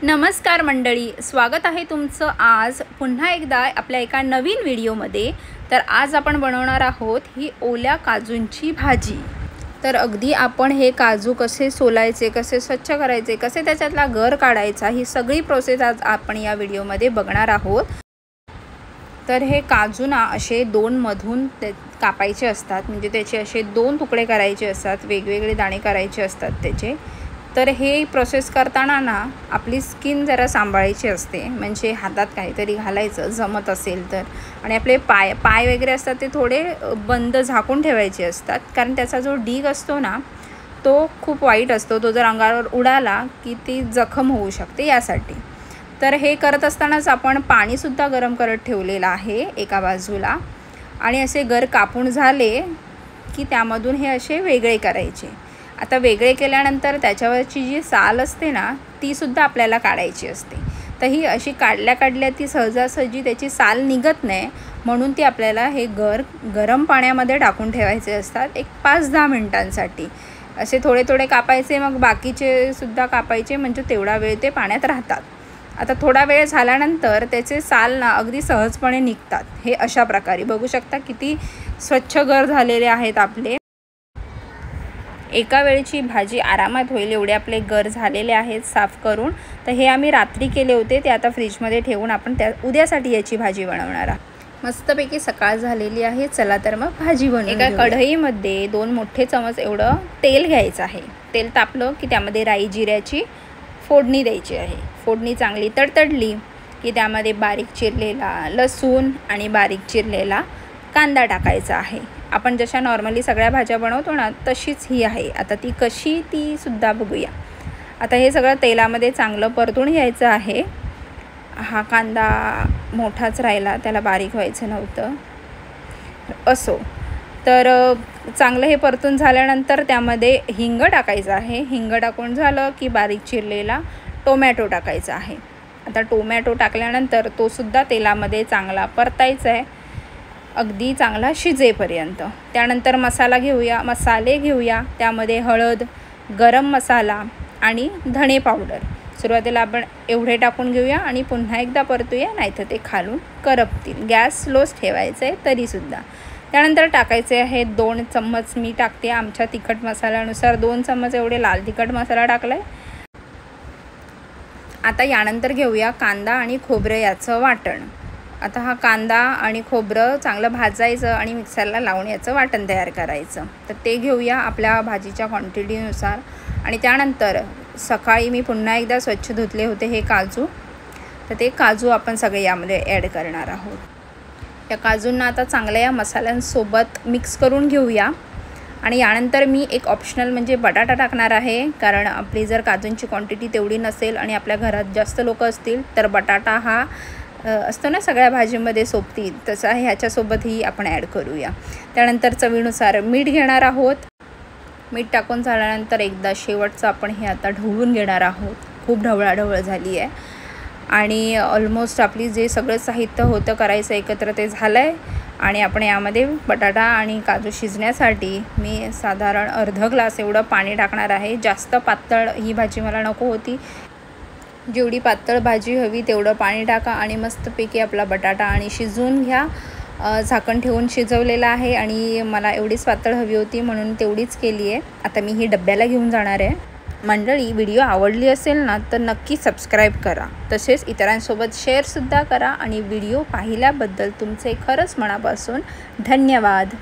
नमस्कार मंडळी, स्वागत आहे तुमचं आज पुन्हा एकदा आपल्या एका नवीन व्हिडिओमध्ये। तर आज आपण बनवणार आहोत ही ओल्या काजूंची भाजी। तर अगदी आपण हे काजू कसे सोलायचे, कसे स्वच्छ करायचे, कसे त्याच्यातला गर काढायचा, ही सगळी प्रोसेस आज आपण या व्हिडिओमध्ये बघणार आहोत। तर हे काजू ना असे दोन मधून कापायचे असतात, म्हणजे त्याचे असे दोन तुकडे करायचे असतात, वेगवेगळे दाणे करायचे असतात त्याचे। तर हे प्रोसेस करताना ना आपली स्किन जरा सांभाळायची असते, म्हणजे हातात काहीतरी घालायचं जमत असेल तर, आणि आपले पाय वगैरे असतात ते थोडे बंद झाकून ठेवायचे असतात, कारण त्याचा जो डीग असतो ना तो खूप वाईट असतो, तो जर अंगावर उडाला की ती जखम होऊ शकते यासाठी। तर हे करत असतानाच आपण पाणीसुद्धा गरम करत ठेवलेलं आहे एका बाजूला, आणि असे गर कापून झाले की त्यामधून हे असे वेगळे करायचे। आता वेगळे केल्यानंतर त्याच्यावरची जी साल असते ना तीसुद्धा आपल्याला काढायची असते। तर ही अशी काढल्या ती सहजासहजी त्याची साल निघत नाही, म्हणून ती आपल्याला हे गरम पाण्यामध्ये टाकून ठेवायचे असतात एक 5-10 मिनिटांसाठी। असे थोडे थोडे कापायचे, मग बाकीचे सुद्धा कापायचे, म्हणजे तेवढा वेळ ते पाण्यात राहतात। आता थोडा वेळ झाल्यानंतर त्याचे साल ना अगदी सहजपणे निघतात। हे अशा प्रकारे बघू शकता किती स्वच्छ गर झालेले आहेत आपले। एका वेळची भाजी आरामात होईल एवढे आपले गर झालेले आहेत साफ करून। तर हे आम्ही रात्री केले होते, ते आता फ्रीजमध्ये ठेवून आपण उद्यासाठी याची भाजी बनवणार आहोत। मस्तपैकी सकाळ झालेली आहे, चला तर मग भाजी बनवूया। एका कढईमध्ये 2 मोठे चमच एवढं तेल घ्यायचं आहे। तेल तापलं की त्यामध्ये राई जिऱ्याची फोडणी द्यायची आहे। फोडणी चांगली तडतडली की त्यामध्ये बारीक चिरलेला लसूण आणि बारीक चिरलेला कांदा टाकायचा आहे। आपण जशा नॉर्मली सगळ्या भाज्या बनवतो ना तशीच ही आहे। आता ती कशी ती सुद्धा बघूया। आता हे सगळं तेलामध्ये चांगलं परतून घ्यायचं आहे। हा कांदा मोठाच राहिला, त्याला बारीक व्हायचं नव्हतं, असो। तर चांगलं हे परतून झाल्यानंतर त्यामध्ये हिंग टाकायचं आहे। हिंग टाकून झालं की बारीक चिरलेला टोमॅटो टाकायचा आहे। आता टोमॅटो टाकल्यानंतर तो सुद्धा तेलामध्ये चांगला परतायचा आहे, अगदी चांगला शिजेपर्यंत। त्यानंतर मसाले घेऊया। त्यामध्ये हळद, गरम मसाला आणि धणे पावडर सुरुवातीला आपण एवढे टाकून घेऊया आणि पुन्हा एकदा परतूया, नाहीतर ते खालून करपतील। गॅस स्लोच ठेवायचा आहे तरीसुद्धा। त्यानंतर टाकायचे आहे 2 चम्मच, मी टाकते आमच्या तिखट मसाल्यानुसार 2 चम्मच एवढे लाल तिखट मसाला टाकला आहे। आता यानंतर घेऊया कांदा आणि खोबरं याचं वाटण। आता हा कांदा आणि खोबरं चांगलं भाजायचं आणि मिक्सरला लावून याचं वाटण तयार करायचं। तर ते घेऊया आपल्या भाजीच्या क्वांटिटीनुसार। आणि त्यानंतर सकाळी मी पुन्हा एकदा स्वच्छ धुतले होते हे काजू, तर ते काजू आपण सगळे यामध्ये ॲड करणार आहोत। या काजूंना आता चांगल्या या मसाल्यांसोबत मिक्स करून घेऊया। आणि यानंतर मी एक ऑप्शनल म्हणजे बटाटा टाकणार आहे, कारण आपली जर काजूंची क्वांटिटी तेवढी नसेल आणि आपल्या घरात जास्त लोक असतील तर बटाटा हा असतो ना सगळ्या भाजीमध्ये सोबती, तसा ह्याच्यासोबतही आपण ॲड करूया। त्यानंतर चवीनुसार मीठ घेणार आहोत। मीठ टाकून झाल्यानंतर एकदा शेवटचं आपण हे आता ढवळून घेणार आहोत। खूप ढवळाढवळ झाली आहे आणि ऑलमोस्ट आपली जे सगळं साहित्य होतं करायचं एकत्र ते झालं आहे। आणि आपण यामध्ये बटाटा आणि काजू शिजण्यासाठी मी साधारण अर्धा ग्लास एवढं पाणी टाकणार आहे। जास्त पातळ ही भाजी मला नको होती, जेवढी पातळ भाजी हवी तेवढं पाणी टाका आणि मस्तपैकी आपला बटाटा आणि शिजवून घ्या। झाकण ठेवून शिजवलेलं आहे आणि मला एवढीच पातळ हवी होती म्हणून तेवढीच केली आहे। आता मी ही डब्याला घेऊन जाणार आहे। मंडळी, व्हिडिओ आवडली असेल ना तर नक्की सबस्क्राईब करा, तसेच इतरांसोबत शेअरसुद्धा करा, आणि व्हिडिओ पाहिल्याबद्दल तुमचे खरंच मनापासून धन्यवाद।